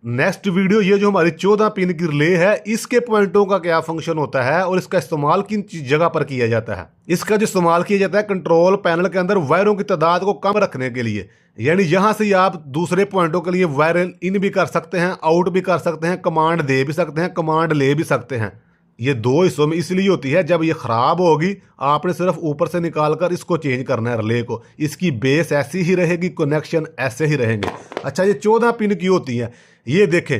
Next video ये जो हमारी 14 पिन की रिले है इसके पॉइंटों का क्या फंक्शन होता है और इसका इस्तेमाल किन जगह पर किया जाता है। इसका जो इस्तेमाल किया जाता है कंट्रोल पैनल के अंदर वायरों की तादाद को कम रखने के लिए, यानी यहां से आप दूसरे पॉइंटों के लिए वायर इन भी कर सकते हैं, आउट भी कर सकते हैं, कमांड दे भी सकते हैं, कमांड ले भी सकते हैं। ये दो हिस्सों में इसलिए होती है, जब ये ख़राब होगी आपने सिर्फ ऊपर से निकाल कर इसको चेंज करना है रिले को, इसकी बेस ऐसी ही रहेगी, कनेक्शन ऐसे ही रहेंगे। अच्छा, ये 14 पिन की होती है। ये देखें,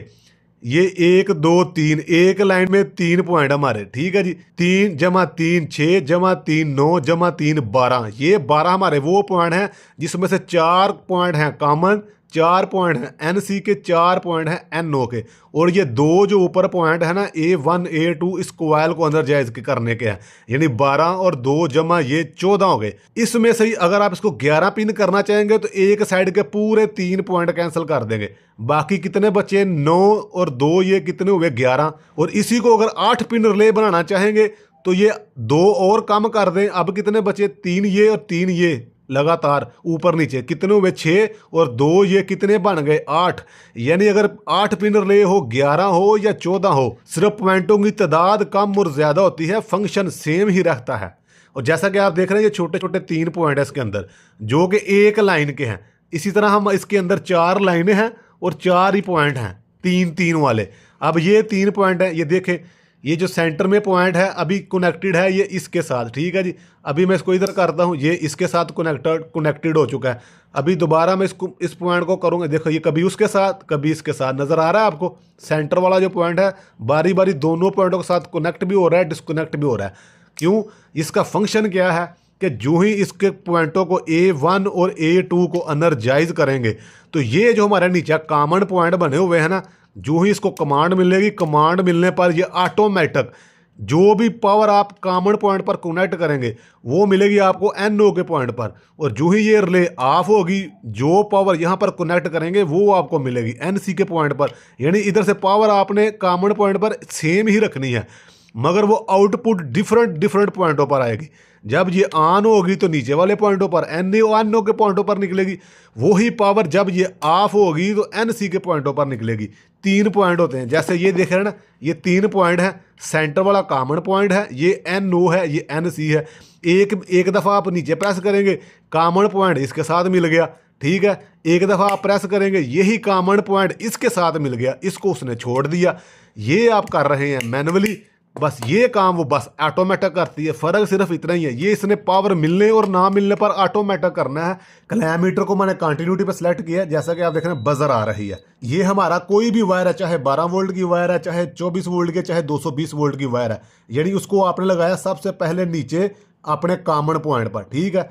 ये 1 2 3 एक लाइन में 3 पॉइंट हमारे, ठीक है जी। 3 + 3 6 + 3 9 + 3 12। ये 12 हमारे वो पॉइंट हैं जिसमें से 4 पॉइंट हैं कॉमन, 4 पॉइंट हैं NC के, 4 पॉइंट हैं NO के, और ये दो जो ऊपर पॉइंट है ना A1 A2 इस कोयल को अंदर जायज करने के हैं, यानी 12 और 2 जमा ये 14 हो गए। इसमें से ही अगर आप इसको 11 पिन करना चाहेंगे तो एक साइड के पूरे 3 पॉइंट कैंसिल कर देंगे, बाकी कितने बचे 9 और 2 ये कितने हुए 11। और इसी को अगर 8 पिन रिले बनाना चाहेंगे तो ये 2 और कम कर दें, अब कितने बचे 3 ये और 3 ये लगातार ऊपर नीचे, कितने हुए 6 और 2 ये कितने बन गए 8। यानी अगर 8 पिन रिले हो, 11 हो या 14 हो, सिर्फ पॉइंटों की तादाद कम और ज्यादा होती है, फंक्शन सेम ही रहता है। और जैसा कि आप देख रहे हैं ये छोटे छोटे 3 पॉइंट है इसके अंदर जो कि एक लाइन के हैं। इसी तरह हम इसके अंदर 4 लाइनें हैं और 4 ही पॉइंट हैं 3-3 वाले। अब ये 3 पॉइंट हैं, ये देखें, ये जो सेंटर में पॉइंट है अभी कनेक्टेड है ये इसके साथ, ठीक है जी। अभी मैं इसको इधर करता हूँ, ये इसके साथ कनेक्टेड हो चुका है। अभी दोबारा मैं इसको इस पॉइंट को करूँगा, देखो ये कभी उसके साथ कभी इसके साथ, नज़र आ रहा है आपको। सेंटर वाला जो पॉइंट है बारी बारी दोनों पॉइंटों के साथ कनेक्ट भी हो रहा है, डिस्कनेक्ट भी हो रहा है। क्यों? इसका फंक्शन क्या है कि जो ही इसके पॉइंटों को A1 और A2 को एनर्जाइज करेंगे तो ये जो हमारे नीचे कॉमन पॉइंट बने हुए हैं ना, जो ही इसको कमांड मिलेगी, कमांड मिलने पर ये ऑटोमेटिक जो भी पावर आप कॉमन पॉइंट पर कनेक्ट करेंगे वो मिलेगी आपको NO के पॉइंट पर। और जो ही ये रिले ऑफ होगी, जो पावर यहाँ पर कनेक्ट करेंगे वो आपको मिलेगी NC के पॉइंट पर। यानी इधर से पावर आपने कॉमन पॉइंट पर सेम ही रखनी है, मगर वो आउटपुट डिफरेंट पॉइंटों पर आएगी। जब ये ऑन होगी तो नीचे वाले पॉइंटों पर NO के पॉइंटों पर निकलेगी, वही पावर जब ये ऑफ होगी तो NC के पॉइंटों पर निकलेगी। 3 पॉइंट होते हैं, जैसे ये देख रहे हैं ना, ये 3 पॉइंट है। सेंटर वाला कॉमन पॉइंट है, ये NO है, ये NC है। एक दफ़ा आप नीचे प्रेस करेंगे, कॉमन पॉइंट इसके साथ मिल गया, ठीक है। एक दफ़ा आप प्रेस करेंगे, यही कॉमन पॉइंट इसके साथ मिल गया, इसको उसने छोड़ दिया। ये आप कर रहे हैं मैनुअली, बस ये काम वो बस ऑटोमेटिक करती है। फ़र्क सिर्फ इतना ही है, ये इसने पावर मिलने और ना मिलने पर ऑटोमेटिक करना है। क्लैमीटर को मैंने कंटिन्यूटी पे सेलेक्ट किया है, जैसा कि आप देख रहे हैं बजर आ रही है। ये हमारा कोई भी वायर है, चाहे 12 वोल्ट की वायर है, चाहे 24 वोल्ट के, चाहे 220 वोल्ट की वायर है, यानी उसको आपने लगाया सबसे पहले नीचे अपने कॉमन पॉइंट पर, ठीक है।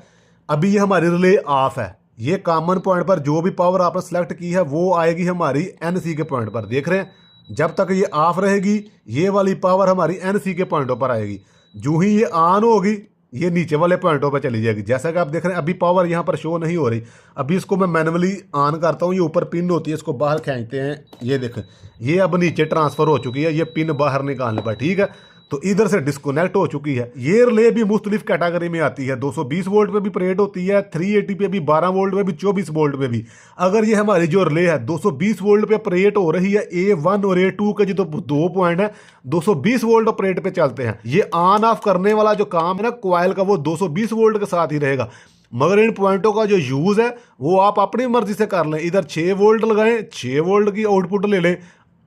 अभी ये हमारी रिले ऑफ है, ये कॉमन पॉइंट पर जो भी पावर आपने सेलेक्ट की है वो आएगी हमारी NC के पॉइंट पर। देख रहे हैं, जब तक ये ऑफ रहेगी ये वाली पावर हमारी NC के पॉइंटों पर आएगी। जो ही ये ऑन होगी ये नीचे वाले पॉइंटों पर चली जाएगी। जैसा कि आप देख रहे हैं अभी पावर यहाँ पर शो नहीं हो रही। अभी इसको मैं मैनुअली ऑन करता हूँ, ये ऊपर पिन होती है, इसको बाहर खींचते हैं, ये देखें ये अब नीचे ट्रांसफ़र हो चुकी है, ये पिन बाहर निकालने पर, ठीक है। तो इधर से डिस्कनेक्ट हो चुकी है। ये रिले भी मुख्तलिफ कैटेगरी में आती है, 220 वोल्ट पे भी ऑपरेट होती है, 380 पे भी, 12 वोल्ट पे भी, 24 वोल्ट पे भी। अगर ये हमारी जो रिले है 220 वोल्ट पे ऑपरेट हो रही है, A1 और A2 के जो 2 पॉइंट है 220 वोल्ट ऑपरेट पे चलते हैं। ये ऑन ऑफ करने वाला जो काम है ना कॉइल का, वो 220 वोल्ट के साथ ही रहेगा, मगर इन पॉइंटों का जो यूज़ है वो आप अपनी मर्जी से कर लें। इधर 6 वोल्ट लगाएं, 6 वोल्ट की आउटपुट ले लें,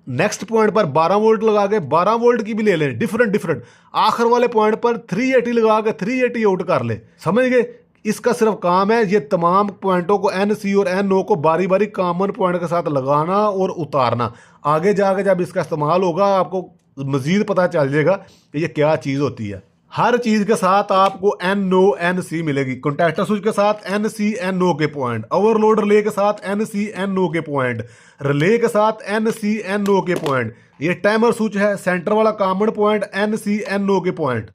नेक्स्ट पॉइंट पर 12 वोल्ट लगा के 12 वोल्ट की भी ले लें, डिफरेंट। आखिर वाले पॉइंट पर 380 लगा के 380 आउट कर ले, समझ गए। इसका सिर्फ काम है ये तमाम पॉइंटों को NC और NO को बारी बारी कॉमन पॉइंट के साथ लगाना और उतारना। आगे जाके जब इसका इस्तेमाल होगा आपको मजीद पता चल जाएगा कि ये क्या चीज़ होती है। हर चीज़ के साथ आपको NO NC मिलेगी। कॉन्टैक्टर स्विच के साथ NC NO के पॉइंट, ओवरलोड रिले के साथ NC NO के पॉइंट, रिले के साथ NC NO के पॉइंट। ये टाइमर स्विच है, सेंटर वाला कॉमन पॉइंट NC NO के पॉइंट।